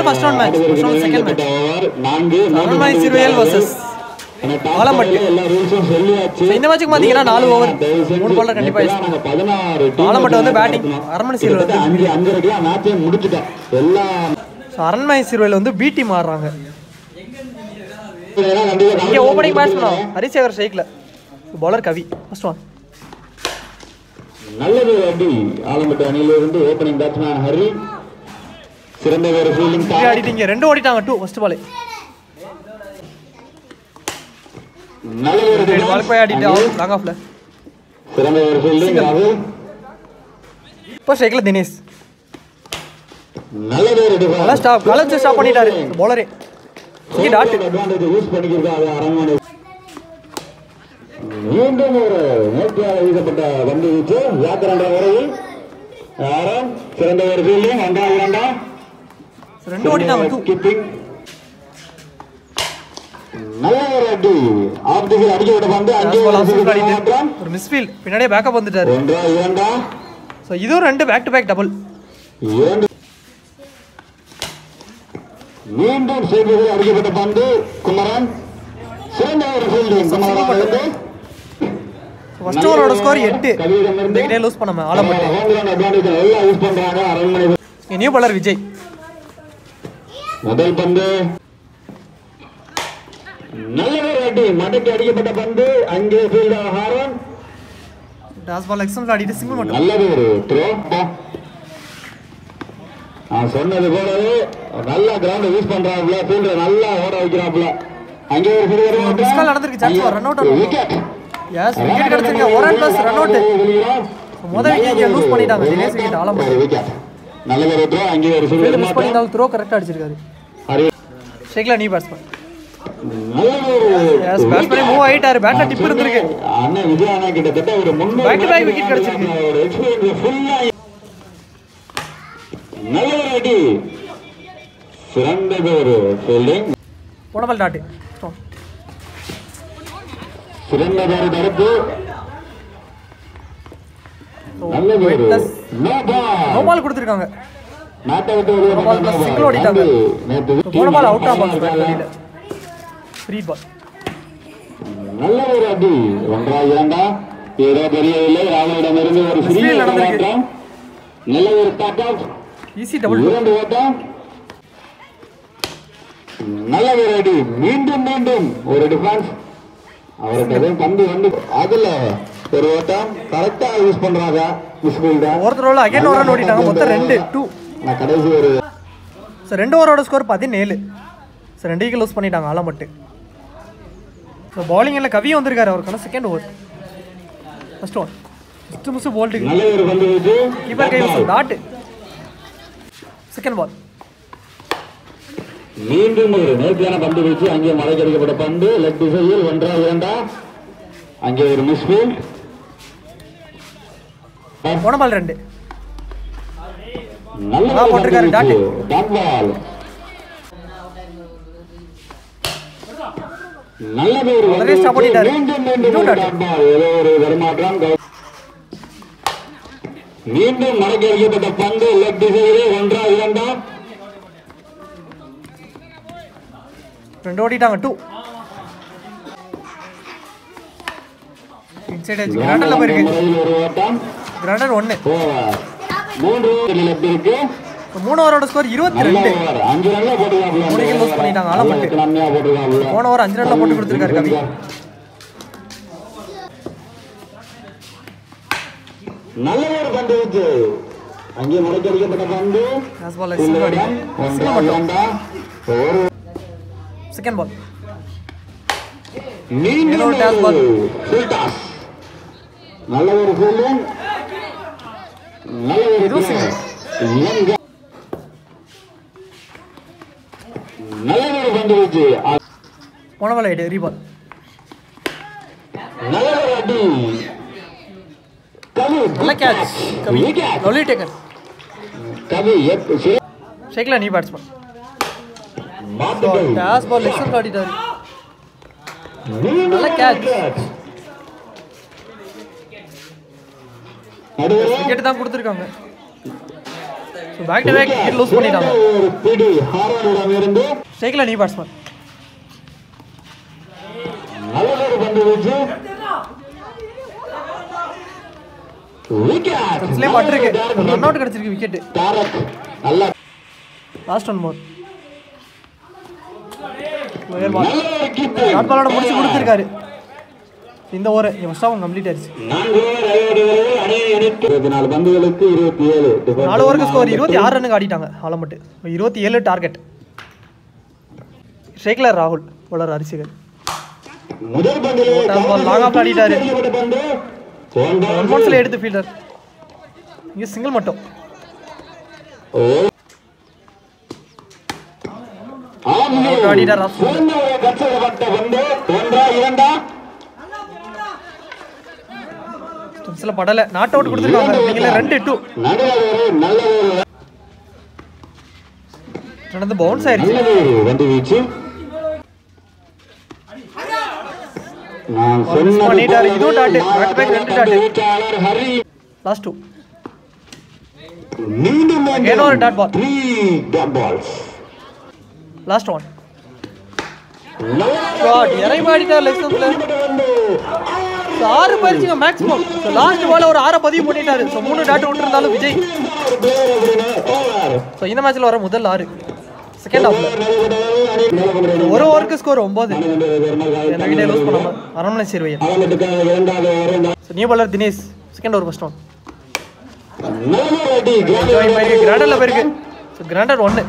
another first round match. First round second match. Arranmai Siruvayal versus Alampattu. இந்த மேட்சுக்கு பாத்தீங்கன்னா 4 over 3 பால்ல கண்டிப்பா ஆலம்பட்டு வந்து பேட்டிங், அரண்மனை சீர்வேல் அரண்மனை சீர்வேல் வந்து பி டீம் ஆடுறாங்க. இங்க ஓபனிங் பேட்ஸ்மேன் ஹரிசேகர் ஸ்ட்ரைக்ல, பவுலர் கவி. ஃபர்ஸ்ட் ஒன் நல்லது அடி ஆலம்பட்டு அணியில இருந்து ஓபனிங் பேட்ஸ்மேன் ஹரி சிறந்த ஒரு ஃபீல்டிங் ஆடிட்டீங்க. 2 ஓடிட்டாங்க 2 ஃபர்ஸ்ட் பால். நல்ல ஒரு பால் போய் ஆடிட்டு லாங் ஆஃப்ல சிறந்த ஒரு ஃபீல்டிங் ராகுல். இப்போ ஸ்ட்ரைக்ல தினேஷ். நல்ல ஒரு டிஃபென்ஸ். நல்லா ஸ்டாப் காலஞ்சு ஸ்டாப் பண்ணிட்டாரு பவுலரே. இங்க டாட் அட்வான்டேஜ் யூஸ் பண்ணிக்கிறாங்க அரண்மனை. மீண்டும் ஒரு நேர்த்தியாக வீசப்பட்ட பந்து வீச்சு வியாக்கரண்ட வரையில் யாரும் சிறந்த ஒரு ஃபீல்டிங். 2 ஓடிட்டாங்க 2. கீப்பிங் நல்ல ஒரு அடி ஆஃப் தி ஃபீல்ட் அடிக்க விட பந்து அங்கே ஒரு மிஸ்ஃபீல்ட், பின்னாடியே பேக்கப் வந்துட்டாரு. 1-2 சோ இதுவும் 2 பேக் டு பேக் டபுள். மீண்டும் சேவையில் அடிக்கப்பட்ட பந்து குமரன் சிறந்த ஒரு ஃபீல்டிங். குமரன் ஃபர்ஸ்ட் ஓவரோட ஸ்கோர் 8. இந்த லூஸ் பண்ணாம ஆலம்பட்டு. அட்வான்டேஜ் எல்லாம் யூஸ் பண்றாங்க அரண்மனை. New bowler Vijay. முதல் பந்து நல்ல ஒரு அடி மடக்கி அடிக்கப்பட்ட பந்து அங்கே ஃபீல்டர் ஹாரன் டாஸ் பால் எக்ஸம்ல அடிட்டு சிங்கிள் மட்டும். நல்ல ஒரு த்ரோ. நான் சொன்னது போலவே நல்லா கிரவுண்ட் யூஸ் பண்றாப்ல, ஃபீல்டர் நல்லா ஓட வைக்கிறாப்ல. அங்கே ஒரு ஃபீல்டர் மிஸ் கால் நடந்துருக்கு. சான்ஸ் ரன் அவுட் ஆகும். விக்கெட். எஸ் விக்கெட் கிடைச்சிருக்கு. 1 ரன் பிளஸ் ரன் அவுட். முதல் விக்கெட் லூஸ் பண்ணிட்டாங்க தினேஷ். விக்கெட் ஆலம்பட்டு. விக்கெட். நல்ல ஒரு த்ரோ. அங்கே ஒரு ஃபீல்டர் ஃபீல்டர் மிஸ் பண்ணிட்டாலும் த்ரோ கரெக்ட்டா அடிச்சிருக்காரு. ஸ்ட்ரைக்ல நியூ பேட்ஸ்மேன். நல்ல ஒரு எஸ் பேட்ஸ்மேன் மூவ் ஆயிட்டாரு. பேட்ல டிப் இருந்திருக்கு. அண்ணா விஜய் அண்ணா கிட்டத்தட்ட ஒரு 300 பேக் டு பேக் விக்கெட் கிடைச்சிருக்கு. ஒரு எக்ஸ்பீரியன்ஸ் ஃபுல்லா. நல்ல ஒரு அடி சிறந்த ஒரு ஃபீல்டிங். போன பால் டாட். சிறந்த ஒரு தடுப்பு. நல்ல ஒரு நோ பால் கொடுத்திருக்காங்க. நாட் அவுட் ஒரு பால் பிளஸ் சிங்கிள் ஓடிட்டாங்க. போன பால் அவுட் ஆஃப் பால் வெளியில. Free ball. நல்ல ஒரு அடி. 1-2 ஏதோ தெரியவில்லை. ராமனிடமிருந்து ஒரு ஃப்ரீ நடந்திருக்கு. நல்ல ஒரு டாட் அவுட். Easy double. 2 ஓட்டம். நல்ல ஒரு அடி. மீண்டும் ஒரு டிஃபென்ஸ். அவருக்கு பந்து வந்து அதுல ஒரு ஓட்டம் கரெக்டா யூஸ் பண்றாங்க மிஸ்ஃபீல்டர். ஒருத்தர் ரோல அகைன் ஒரு ரன் ஓடிட்டாங்க. மொத்தம் 2-2. நான் கடைசி ஒரு சோ 2 ஓவரோட ஸ்கோர் 17. சோ 2 விக்கெட் லூஸ் பண்ணிட்டாங்க ஆலம்பட்டு. சோ பவுலிங்ல கவி வந்திருக்காரு. அவருக்கான second over. First one first miss போல்டுக்கு. நல்ல ஒரு பந்து வீச்சு. கீப்பர் கைஸ் டாட். Second ball. மீண்டும் ஒரு நேர்த்தியான பந்து வீச்சு. அங்கே மடக்கடிக்கப்பட்ட பந்து லெக் திசையில் 1-2. அங்கே ஒரு மிஸ்ஃபீல்ட். போன பால் 2. நல்லா போட்டிருக்காரு டாட். Dot ball. நல்ல ஒரு ஒரே ஸ்டாப் பண்ணிட்டாரு. மீண்டும் டாட் பால். ஏதோ ஒரு வருமாற்றம். மீண்டும் மடக்கடிக்கப்பட்ட பந்து லெக் திசையில் 1-2. 2 ஓடிட்டாங்க 2. இன்சைட் எட்ஜ் கிராண்டர்ல போயிருக்கு. ஒரு ஓட்டம். கிராண்டர் 1. 3 லெஃப்ட் இருக்கு. 3 ஓவரோட ஸ்கோர் 22. 5 ரன்ல போட்டுறாங்க. 3 விக்கெட் லூஸ் பண்ணிட்டாங்க ஆலம்பட்டு. கம்மியா போட்டுறாங்க. போன ஓவர் 5 ரன்ல போட்டு கொடுத்திருக்காரு கவி. நல்ல ஒரு பந்து வீச்சு. அங்கே மடக்கடிக்கப்பட்ட பந்து டாஸ் பால் சிங்கிள் அடி. Second ball. மீண்டும் டாஸ் பால். Full toss. நல்ல ஒரு ஃபீல்டிங். நல்ல ஒரு நல்ல ஒரு பந்து வீச்சு. போன பால் ஐடி ரீபால். நல்ல ஒரு அடி. கவி நல்ல கேட்ச். கவி லவ்லி டேக்கன். கவி ஷேக்ல நீ பேட்ஸ்மேன். டாஸ் பால் லெக்ஸன் ஆடிட்டாரு. நல்ல கேட்ச். விக்கெட் தான் கொடுத்திருக்காங்க. So back to back wicket loose பண்ணிட்டாங்க. ஒரு பிடி ஹாரனிடமிருந்து ஸ்ட்ரைக்கில் நீ பேட்ஸ்மேன். நல்ல ஒரு பந்து வீச்சு. விக்கெட். ஸ்லேப் பட்டிருக்கு. ரன் அவுட் கிடைச்சிருக்கு விக்கெட். தாரக் நல்ல லாஸ்ட் ஒன் மோர். நல்ல பாலோட முடிச்சு கொடுத்துருக்காரு. இந்த ஓவர் ஃபர்ஸ்ட் ஆஃப் கம்ப்ளீட் ஆயிடுச்சு. 24 பந்துகளுக்கு 27. 4 ஓவருக்கு ஸ்கோர் 26 ரன்னுக்கு ஆடிட்டாங்க ஆலம்பட்டு. 27 டார்கெட். ஸ்ட்ரைக்கில் ராகுல், பவுலர் ஹரிசேகர். முதல் பந்திலே லாங் ஆஃப் ஆடிட்டாரு. பந்து ஒன் மோட்ஸ்ல எடுத்து ஃபீல்டர். இங்க சிங்கிள் மட்டும். ஆடிட்டார் ராகுல். ஸ்டெம்ஸ்ல படல. நாட் அவுட் கொடுத்திருக்காங்க. நீங்களே 2-2. நடந்து பவுன்ஸ் ஆயிருச்சு. வந்து வீச்சு பண்ணிட்டாரு. இதுவும் dot. Back back 2 dot. Last 2. மீண்டும் ஒரு dot ball. 3 dot balls. Last one. Shot இறைவாடிட்டார் லெஃப்ட் ஸ்டம்ப்ல. 6 பரிச்சுங்க மேக்ஸிமம். லாஸ்ட் பால் ஒரு 6 பதிவு பண்ணிட்டாரு. ஸோ 3 டாட் விட்டுருந்தாலும் விஜய். ஸோ இந்த மேட்ச்ல வர முதல் 6 செகண்ட் ஹாஃப்ல ஒரு ஓவருக்கு ஸ்கோர் 9. என்ன விட லூஸ் பண்ணாம Aranmanai Servaiyan. So new bowler Dinesh. Second over first one. கிராண்டர்ல போயிருக்கு. ஸோ கிராண்டர் 1.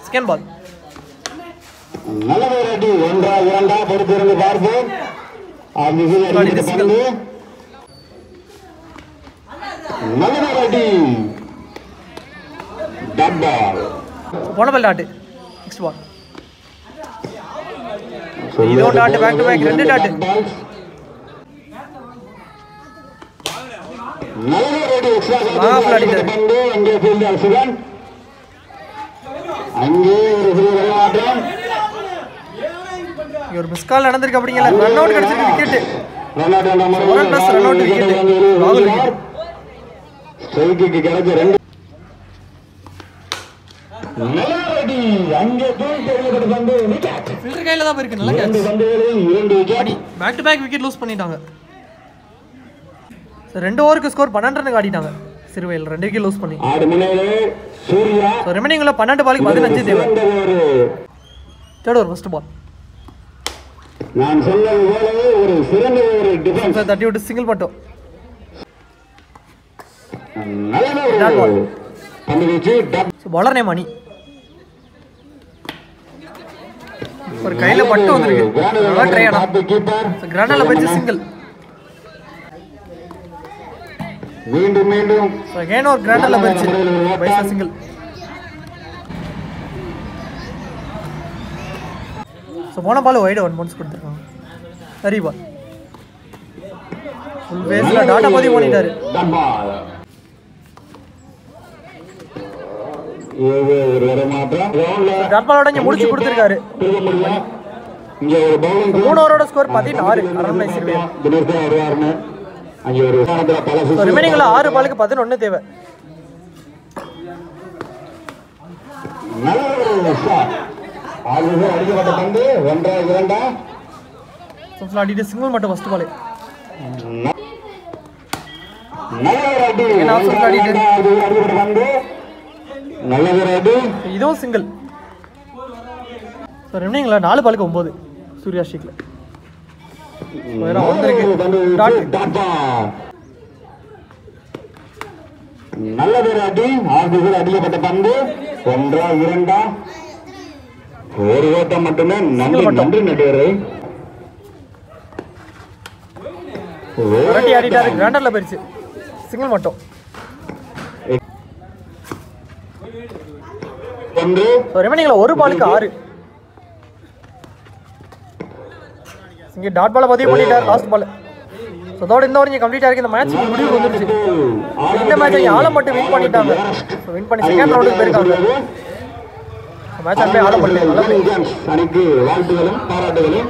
Second ball. நல்லவரடி 1-2 பொறுத்திருந்து பார்ப்போம். நல்லவரடி டாட் பால். போன பால் டாட். Next ball. இதோ dot. Back to back 2 dot. நல்லவரடி எக்ஸ்ட்ரா பந்து. அங்கே ஃபீல்டர் சிவன். அங்கே ஒரு சிறிய மாற்றம். ஒரு மிஸ் கால் நடந்திருக்கு. அப்படிங்கல ரன் அவுட் கிடைச்சிருக்கு. Wicket. Run out number 1 + run out wicket. ராகுல் விக்கெட். ஸ்ட்ரைக்குக்கு கிடைச்ச 2. நல்லவரடி அங்கே தூக்கி எறியப்பட்ட பந்து. விக்கெட். ஃபீல்டர் கையில தான் போயிருக்கு. நல்ல catch. 2 wicket. Back to back wicket loose பண்ணிட்டாங்க. ஸோ 2 ஓவருக்கு ஸ்கோர் 12 ரன்னுக்கு ஆடிட்டாங்க சிறுவையில். 2 விக்கெட் லூஸ் பண்ணி. ஆடு முனையிலே சூர்யா. ஸோ ரிமைனிங்ல 12 பாலுக்கு 15 தேவை. Third over first ball. நான் சொன்னது போலவே ஒரு சிறந்த ஒரு டிஃபென்ஸ். தட்டி விட்டு சிங்கிள் மட்டும். நல்ல ஒரு பந்து வீச்சு. ஸோ பாலர் நேம் அணி. ஒரு கையில பட்டு வந்திருக்கு. நல்லா ட்ரை ஆனா. ஸோ கிராண்டர்ல போயிச்சு சிங்கிள். மீண்டும் மீண்டும் ஸோ அகைன் ஒரு கிராண்டர்ல போயிச்சு. பைசா சிங்கிள். ஸோ போன பால் வைடு 1 பவுன்ஸ் கொடுத்துருக்காங்க. சரி பால். ஃபுல் பேஸ்ல டாட்டா பதிவு பண்ணிட்டாரு. டாட் பாலோட இங்க முடிச்சு கொடுத்துருக்காரு. இங்க ஒரு பவுலிங் 3 ஓவரோட ஸ்கோர் 16. அரண்மனை சிறுவையன். தினேஷ் தான் வருவாருன்னு அங்கே ஒரு பல ரிமைனிங்ல 6 பாலுக்கு 11 தேவை. நல்ல ஒரு ஷாட். ஆல்ரெடி அடிக்கப்பட்ட பந்து 1-2. சோஃப்ல அடிட்டு சிங்கிள் மட்டும் ஃபர்ஸ்ட் பால். நல்ல ஒரு அடி. அடிக்கப்பட்ட பந்து. நல்ல ஒரு அடி. இதுவும் சிங்கிள். ஸோ ரிமைனிங்ல 4 பாலுக்கு 9 சூர்யா ஷீக்ல. நல்ல ஒரு அடி. அடிக்கப்பட்ட பந்து 1-2. ஒரு ஓட்டம் மட்டுமே. நன்றி நன்றி நடுவரை. ஆடிட்டாரு. கிராண்டர்ல போயிருச்சு. சிங்கிள் மட்டும். ரிமைனிங்ல 1 பாலுக்கு 6. இங்க டாட் பால பதிவு பண்ணிட்டார் லாஸ்ட் பால். ஸோ அதோட இந்த ஓவர் இங்கே கம்ப்ளீட் ஆகிருக்கு. இந்த மேட்ச் முடிவு வந்துருச்சு. இந்த மேட்சை ஆலம்பட்டு வின் பண்ணிட்டாங்க. ஸோ வின் பண்ணி செகண்ட் ரவுண்டுக்கு போயிருக்காங்க. மேட்ச் அப்படியே ஆலம்பட்டு அணிக்கு வாழ்த்துகளும் பாராட்டுகளும்.